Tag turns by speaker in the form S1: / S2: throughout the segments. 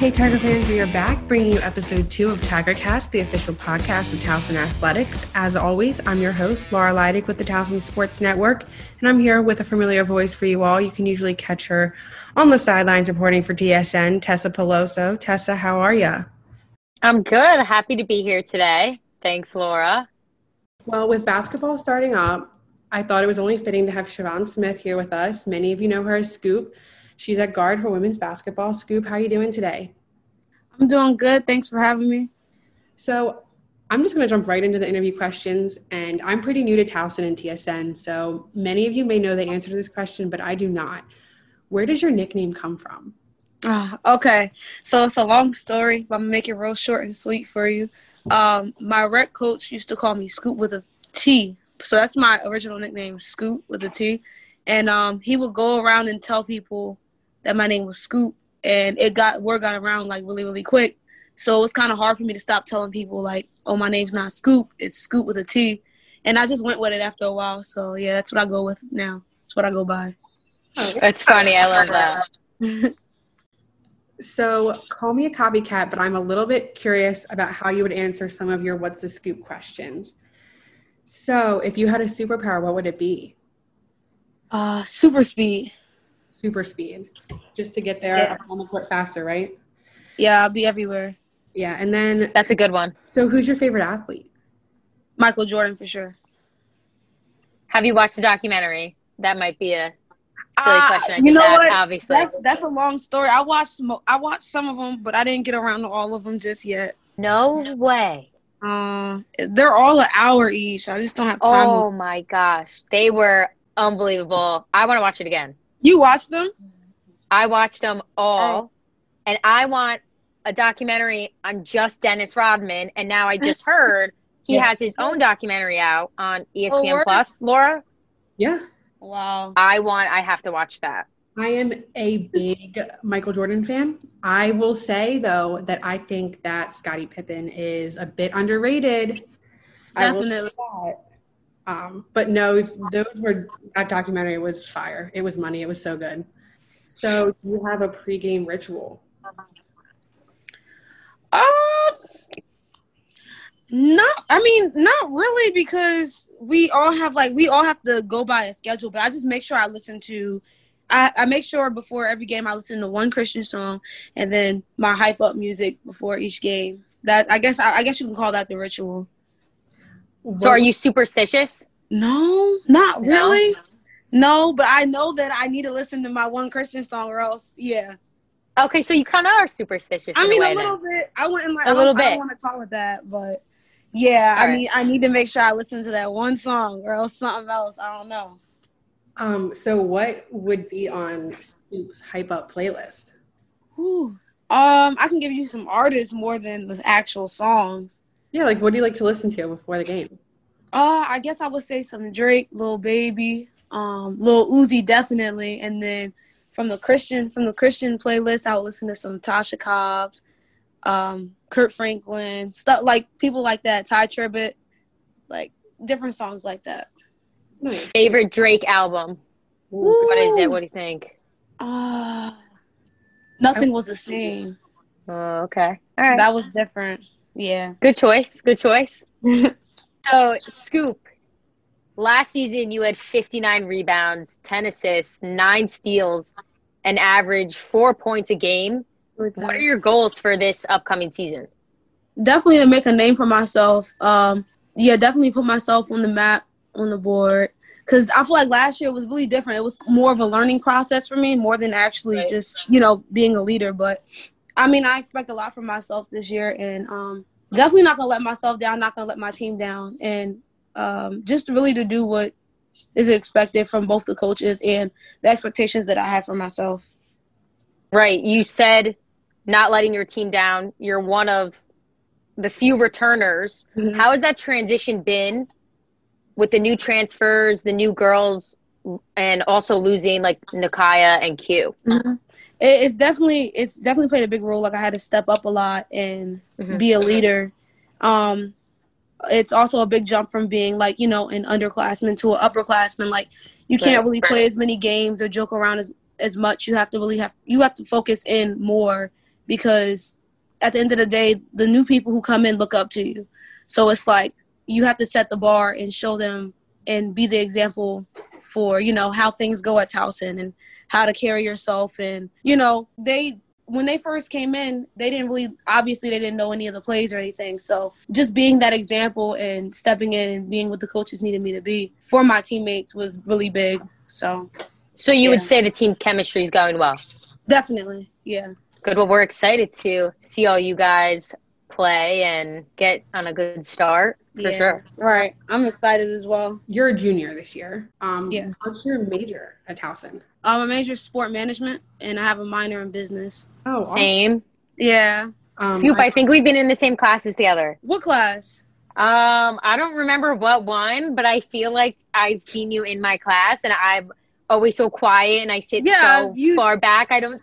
S1: Hey Tiger fans, we are back bringing you episode 2 of TigerCast, the official podcast of Towson Athletics. As always, I'm your host, Laura Leidig with the Towson Sports Network, and I'm here with a familiar voice for you all. You can usually catch her on the sidelines reporting for TSN, Tessa Peloso. Tessa, how are you?
S2: I'm good. Happy to be here today. Thanks, Laura.
S1: Well, with basketball starting up, I thought it was only fitting to have Shavonne Smith here with us. Many of you know her as Scoop. She's at guard for women's basketball. Scoop, how are you doing today?
S3: I'm doing good. Thanks for having me.
S1: So I'm just going to jump right into the interview questions. And I'm pretty new to Towson and TSN, so many of you may know the answer to this question, but I do not. Where does your nickname come from?
S3: Okay. So it's a long story, but I'm going to make it real short and sweet for you. My rec coach used to call me Scoop with a T. So that's my original nickname, Scoop with a T. And he would go around and tell people that my name was Scoop, and word got around like really, really quick. So it was kind of hard for me to stop telling people like, oh, my name's not Scoop, it's Scoop with a T. And I just went with it after a while. So yeah, that's what I go with now. That's what I go by.
S2: Oh, that's funny. I love that.
S1: So call me a copycat, but I'm a little bit curious about how you would answer some of your what's the scoop questions. So if you had a superpower, what would it be?
S3: Super speed.
S1: Super speed. Just to get there on the court faster, right?
S3: Yeah, I'll be everywhere.
S1: Yeah, and then...
S2: That's a good one.
S1: So who's your favorite athlete?
S3: Michael Jordan, for sure.
S2: Have you watched the documentary? That might be a silly question.
S3: You know what?
S2: Obviously.
S3: That's a long story. I watched some of them, but I didn't get around to all of them just yet.
S2: No way.
S3: They're all an hour each. I just don't have time.
S2: Oh, my gosh. They were unbelievable. I want to watch it again.
S3: You watched them?
S2: I watched them all, and I want a documentary on just Dennis Rodman, and now I just heard he has his own documentary out on ESPN Plus. Laura?
S1: Yeah.
S3: Wow.
S2: I have to watch that.
S1: I am a big Michael Jordan fan. I will say, though, that I think that Scottie Pippen is a bit underrated.
S3: Definitely.
S1: But no, that documentary was fire. It was money. It was so good. So do you have a pregame ritual?
S3: Not really, because we all have to go by a schedule, but I just make sure I listen to I make sure before every game I listen to one Christian song and then my hype up music before each game. That I guess you can call that the ritual.
S2: So are you superstitious?
S3: No, not really. No, but I know that I need to listen to my one Christian song or else, yeah.
S2: Okay, so you kind of are superstitious.
S3: A little bit. I wouldn't I don't want to call it that, but yeah, I need to make sure I listen to that one song or else something else. I don't know.
S1: So what would be on Scoop's hype up playlist?
S3: I can give you some artists more than the actual songs.
S1: Yeah, like what do you like to listen to before the game?
S3: I guess I would say some Drake, Lil Baby, Lil Uzi definitely, and then from the Christian playlist, I would listen to some Tasha Cobbs, Kurt Franklin, stuff like people like that, Ty Tribbett, like different songs like that.
S1: Nice.
S2: Favorite Drake album? Ooh. What is it? What do you think?
S3: Nothing Was the Same.
S2: Oh, okay. All right.
S3: That was different. Yeah.
S2: Good choice. So, Scoop, last season you had 59 rebounds, 10 assists, 9 steals, and average 4 points a game. What are your goals for this upcoming season?
S3: Definitely to make a name for myself. Definitely put myself on the map, on the board. Because I feel like last year was really different. It was more of a learning process for me, more than actually just, being a leader. But, I expect a lot from myself this year. And definitely not going to let myself down, not going to let my team down. And just really to do what is expected from both the coaches and the expectations that I have for myself.
S2: Right. You said not letting your team down. You're one of the few returners. Mm-hmm. How has that transition been with the new transfers, the new girls, and also losing like Nakaya and Q?
S3: Mm-hmm. It's definitely played a big role. Like I had to step up a lot and be a leader. It's also a big jump from being like, an underclassman to an upperclassman. Like you can't really play as many games or joke around as much. You have to focus in more because at the end of the day, the new people who come in look up to you. So it's like you have to set the bar and show them and be the example for, how things go at Towson and how to carry yourself. And, when they first came in, they didn't know any of the plays or anything. So just being that example and stepping in and being what the coaches needed me to be for my teammates was really big. So
S2: you would say the team chemistry is going well?
S3: Definitely, yeah.
S2: Good. Well, we're excited to see all you guys play and get on a good start for sure.
S3: Right. I'm excited as well.
S1: You're a junior this year.
S3: Yeah.
S1: What's your major at Towson?
S3: I'm a major sport management, and I have a minor in business.
S1: Oh,
S2: same.
S1: Awesome.
S3: Yeah.
S2: Scoop, I think we've been in the same classes together.
S3: What class?
S2: I don't remember what one, but I feel like I've seen you in my class, and I'm always so quiet, and I sit far back. I don't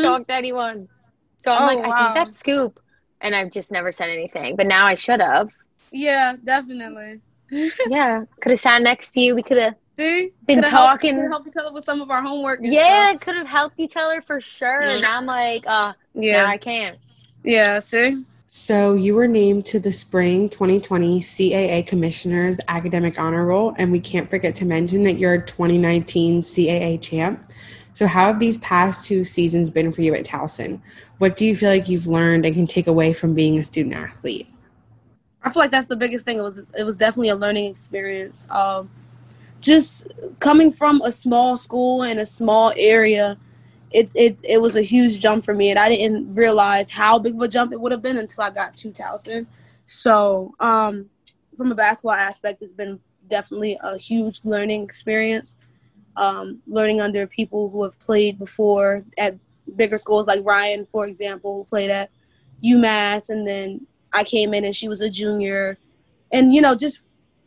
S2: talk to anyone. So I'm I think that's Scoop, and I've just never said anything. But now I should have.
S3: Yeah, definitely.
S2: Yeah, could have sat next to you. We could have been talking.
S3: Helped each other with some of our homework.
S2: Could have helped each other for sure.
S3: Yeah.
S2: Now I'm like, now I can't.
S3: Yeah, see?
S1: So you were named to the Spring 2020 CAA Commissioner's Academic Honor Roll, and we can't forget to mention that you're a 2019 CAA champ. So how have these past 2 seasons been for you at Towson? What do you feel like you've learned and can take away from being a student athlete?
S3: I feel like that's the biggest thing. It was definitely a learning experience. Just coming from a small school in a small area, it was a huge jump for me, and I didn't realize how big of a jump it would have been until I got to Towson. So from a basketball aspect, it's been definitely a huge learning experience. Learning under people who have played before at bigger schools, like Ryan, for example, who played at UMass, and then I came in and she was a junior. And, just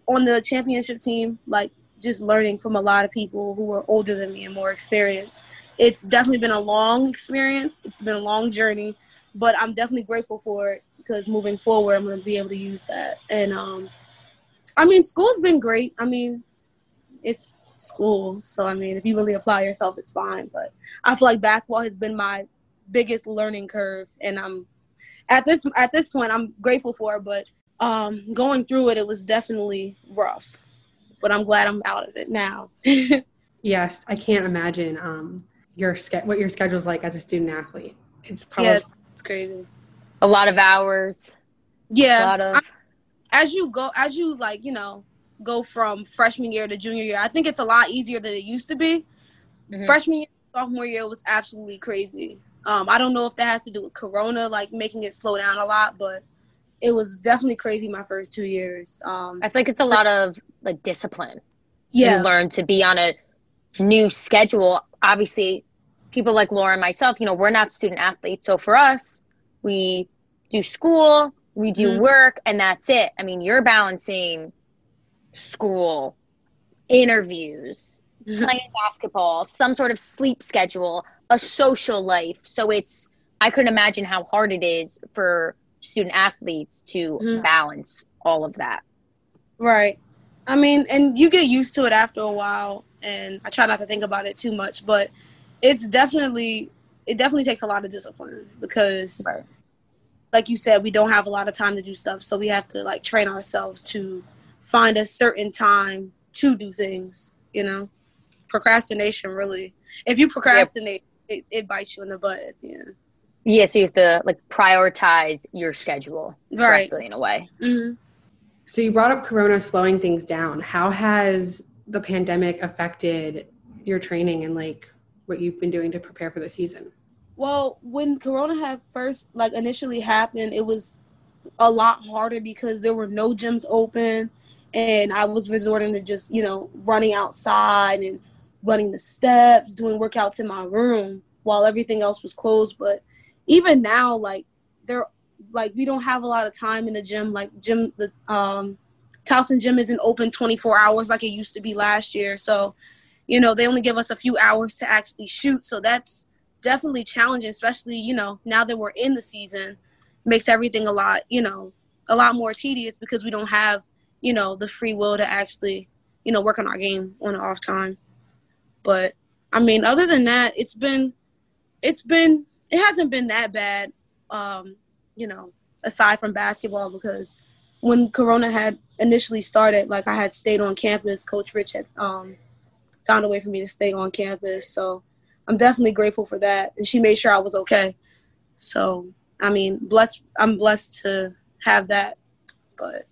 S3: on the championship team, just learning from a lot of people who were older than me and more experienced. It's definitely been a long experience. It's been a long journey, but I'm definitely grateful for it because moving forward, I'm going to be able to use that. And, school's been great. It's school. So, if you really apply yourself, it's fine. But I feel like basketball has been my biggest learning curve. And at this point, I'm grateful for it. But going through it, it was definitely rough. But I'm glad I'm out of it now.
S1: Yes, I can't imagine what your schedule's like as a student athlete. It's probably
S3: it's crazy.
S2: A lot of hours.
S3: Yeah.
S2: A lot of
S3: as you go from freshman year to junior year, I think it's a lot easier than it used to be. Mm-hmm. Freshman year, sophomore year was absolutely crazy. I don't know if that has to do with Corona, making it slow down a lot, but it was definitely crazy my first 2 years. I
S2: feel like it's a lot of discipline.
S3: Yeah.
S2: You learn to be on a new schedule. Obviously, people like Laura and myself, we're not student athletes. So for us, we do school, we do work, and that's it. You're balancing school, interviews, playing basketball, some sort of sleep schedule, a social life. So I couldn't imagine how hard it is for student athletes to balance all of that.
S3: Right. And you get used to it after a while, and I try not to think about it too much, but it definitely takes a lot of discipline because, like you said, we don't have a lot of time to do stuff, so we have to train ourselves to find a certain time to do things. Procrastination really. If you procrastinate, it bites you in the butt at the end.
S2: Yeah, so you have to prioritize your schedule correctly in a way.
S3: Mm-hmm.
S1: So you brought up Corona slowing things down. How has the pandemic affected your training and what you've been doing to prepare for the season?
S3: Well, when Corona had first initially happened, it was a lot harder because there were no gyms open, and I was resorting to just running outside and running the steps, doing workouts in my room while everything else was closed. But even now, we don't have a lot of time in the gym. The Towson gym isn't open 24 hours like it used to be last year. So, they only give us a few hours to actually shoot. So that's definitely challenging, especially, now that we're in the season, makes everything a lot more tedious because we don't have, the free will to actually, work on our game on an off time. But other than that, it hasn't been that bad. you know, aside from basketball, because when Corona had initially started, like I had stayed on campus. Coach Rich had found a way for me to stay on campus. So I'm definitely grateful for that. And she made sure I was okay. So, I mean, I'm blessed to have that. But,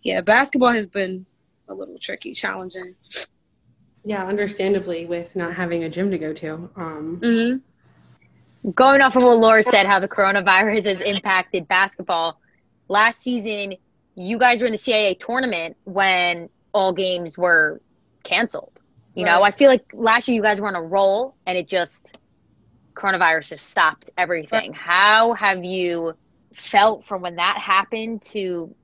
S3: yeah, basketball has been a little tricky, challenging.
S1: Yeah, understandably, with not having a gym to go to.
S2: Going off of what Laura said, how the coronavirus has impacted basketball. Last season, you guys were in the CAA tournament when all games were canceled. You know, I feel like last year you guys were on a roll and coronavirus just stopped everything.
S3: Right.
S2: How have you felt from when that happened to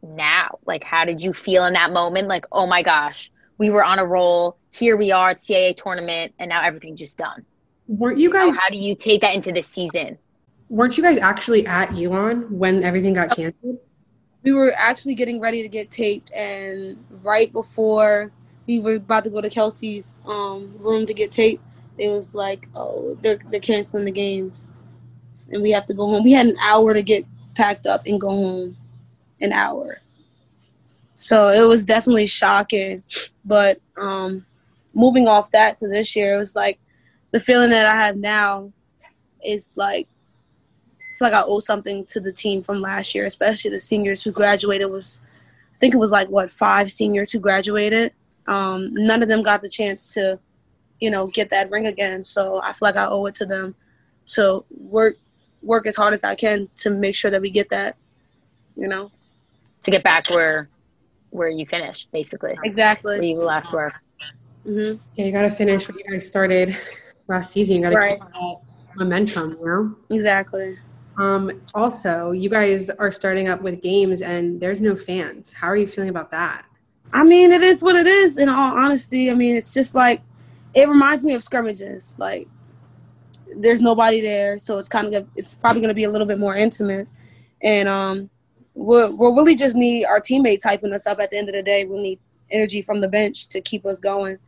S2: now? Like, how did you feel in that moment? Like, oh my gosh, we were on a roll. Here we are at CAA tournament, and now everything's just done.
S1: Weren't you guys?
S2: How do you take that into this season?
S1: Weren't you guys actually at Elon when everything got canceled?
S3: We were actually getting ready to get taped, and right before we were about to go to Kelsey's room to get taped, it was like, oh, they're canceling the games, and we have to go home. We had an hour to get packed up and go home. An hour. So it was definitely shocking. But moving off that to this year, it was like the feeling that I have now is like I feel like I owe something to the team from last year, especially the seniors who graduated. I think it was like 5 seniors who graduated. None of them got the chance to, get that ring again. So I feel like I owe it to them to work as hard as I can to make sure that we get that,
S2: To get back where you finished, basically.
S3: Exactly.
S2: Where you last were.
S3: Mm-hmm.
S1: Yeah, you got to finish what you guys started last season. You got to keep that momentum,
S3: Exactly.
S1: Also, you guys are starting up with games and there's no fans. How are you feeling about that?
S3: I mean, it is what it is, in all honesty. I mean, it's just like, it reminds me of scrimmages. Like, there's nobody there, so it's probably going to be a little bit more intimate. And we'll really just need our teammates hyping us up at the end of the day. We'll need energy from the bench to keep us going,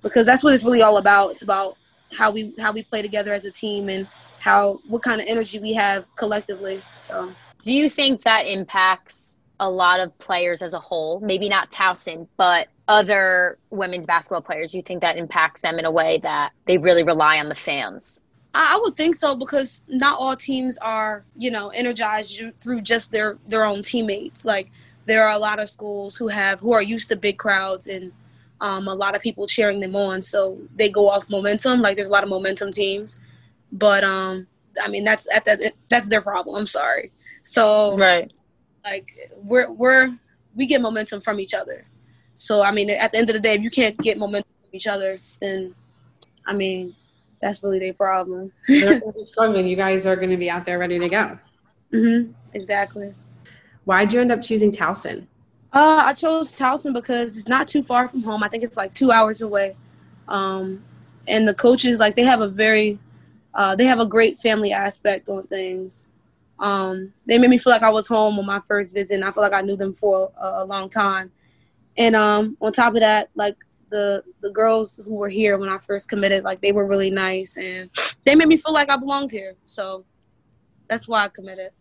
S3: because that's what it's really all about. It's about how we play together as a team and what kind of energy we have collectively. So,
S2: do you think that impacts a lot of players as a whole? Maybe not Towson, but other women's basketball players. Do you think that impacts them in a way that they really rely on the fans?
S3: I would think so, because not all teams are, energized through just their own teammates. Like, there are a lot of schools who are used to big crowds and a lot of people cheering them on, so they go off momentum. Like, there's a lot of momentum teams, but I mean, that's their problem. I'm sorry. So,
S2: right,
S3: like, we get momentum from each other. So, I mean, at the end of the day, if you can't get momentum from each other, then, I mean, that's really their problem.
S1: They're struggling. You guys are going to be out there ready to go.
S3: Mm-hmm. Exactly.
S1: Why'd you end up choosing Towson?
S3: I chose Towson because it's not too far from home. I think it's like 2 hours away. And the coaches, like, they have a great family aspect on things. They made me feel like I was home on my first visit, and I feel like I knew them for a long time. And on top of that, like, the girls who were here when I first committed, like, they were really nice, and they made me feel like I belonged here. So that's why I committed.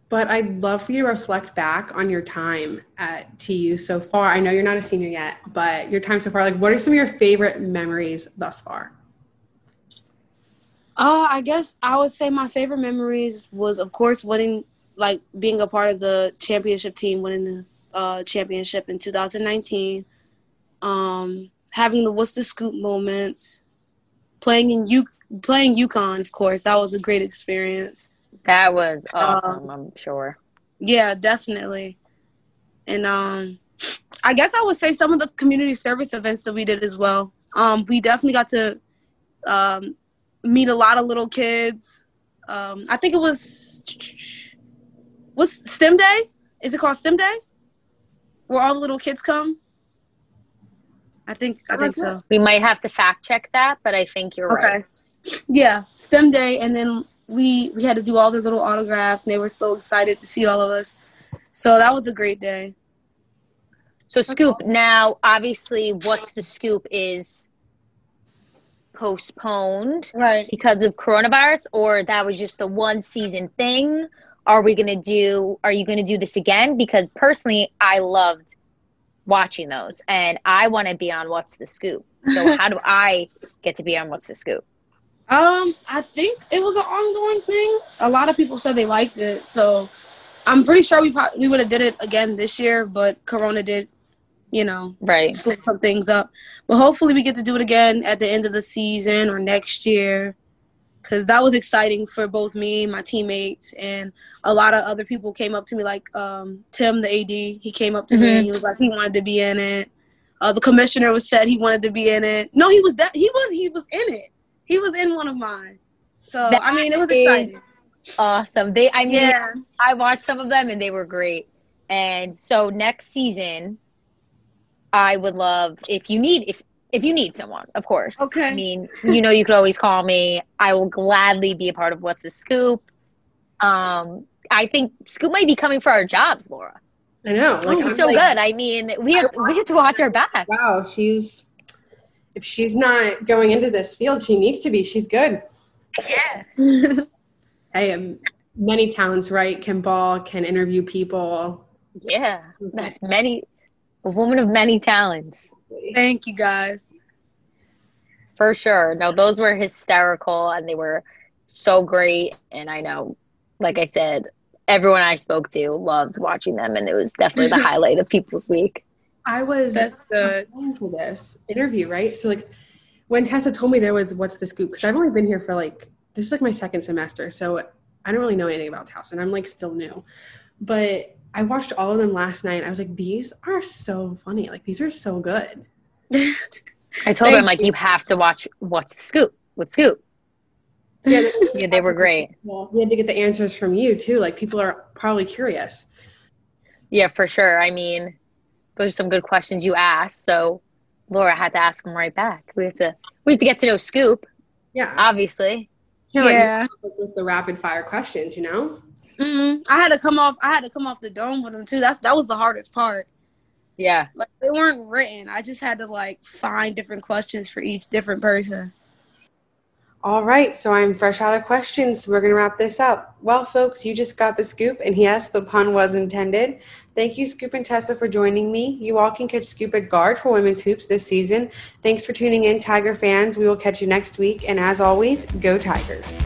S1: But I'd love for you to reflect back on your time at TU so far. I know you're not a senior yet, but your time so far, like, what are some of your favorite memories thus far?
S3: I guess I would say my favorite memories was, of course, winning, like, being a part of the championship team, winning the championship in 2019. Having the Worcester Scoop moments, playing UConn, of course. That was a great experience.
S2: That was awesome, I'm sure.
S3: Yeah, definitely. And I guess I would say some of the community service events that we did as well. We definitely got to meet a lot of little kids. I think it was what's STEM Day? Is it called STEM Day? Where all the little kids come? I think so.
S2: We might have to fact check that, but I think you're right.
S3: Yeah, STEM Day, and then we had to do all the little autographs, and they were so excited to see all of us. So that was a great day.
S2: So Scoop, now obviously What's the Scoop is postponed
S3: Right.
S2: because of coronavirus, or that was just the one season thing? Are you going to do this again? Because personally, I loved watching those, and I want to be on What's the Scoop. So how do I get to be on What's the Scoop?
S3: I think it was an ongoing thing. A lot of people said they liked it, so I'm pretty sure we would have did it again this year, but Corona did,
S2: Right.
S3: slip some things up. But hopefully we get to do it again at the end of the season or next year, because that was exciting for both me, my teammates, and a lot of other people came up to me, like Tim, the AD. He came up to me and he was like, he wanted to be in it. The commissioner said he wanted to be in it. No, he was in it. He was in one of mine. So, it was exciting.
S2: Awesome. I watched some of them and they were great. And so next season, I would love if you need someone, of course.
S3: Okay.
S2: I mean, you could always call me. I will gladly be a part of What's the Scoop. I think Scoop might be coming for our jobs, Laura.
S1: I know.
S2: She's so good. I mean, we have to watch her back.
S1: Wow, if she's not going into this field, she needs to be. She's good.
S2: Yeah.
S1: Hey, many talents, right? Can ball, can interview people.
S2: Yeah, that's a woman of many talents.
S3: Thank you, guys.
S2: For sure. No, those were hysterical, and they were so great. And I know, like I said, everyone I spoke to loved watching them, and it was definitely the highlight of people's week.
S3: That's good.
S1: For this interview, right? So, when Tessa told me there was What's the Scoop, because I've only been here for this is my second semester, so I don't really know anything about Towson. I'm still new. But I watched all of them last night. I was like, these are so funny. These are so good.
S2: I told her, you have to watch What's the Scoop with Scoop.
S1: Yeah,
S2: they were great.
S1: We had to get the answers from you, too. People are probably curious.
S2: Yeah, for sure. I mean, those are some good questions you asked. So Laura had to ask them right back. We have to get to know Scoop.
S1: Yeah.
S2: Obviously.
S1: Yeah. With the rapid fire questions,
S3: Mm-hmm. I had to come off the dome with them too. That was the hardest part.
S2: Yeah.
S3: They weren't written. I just had to find different questions for each different person.
S1: All right, so I'm fresh out of questions, so we're going to wrap this up. Well, folks, you just got the scoop, and yes, the pun was intended. Thank you, Scoop and Tessa, for joining me. You all can catch Scoop at guard for women's hoops this season. Thanks for tuning in, Tiger fans. We will catch you next week, and as always, go Tigers.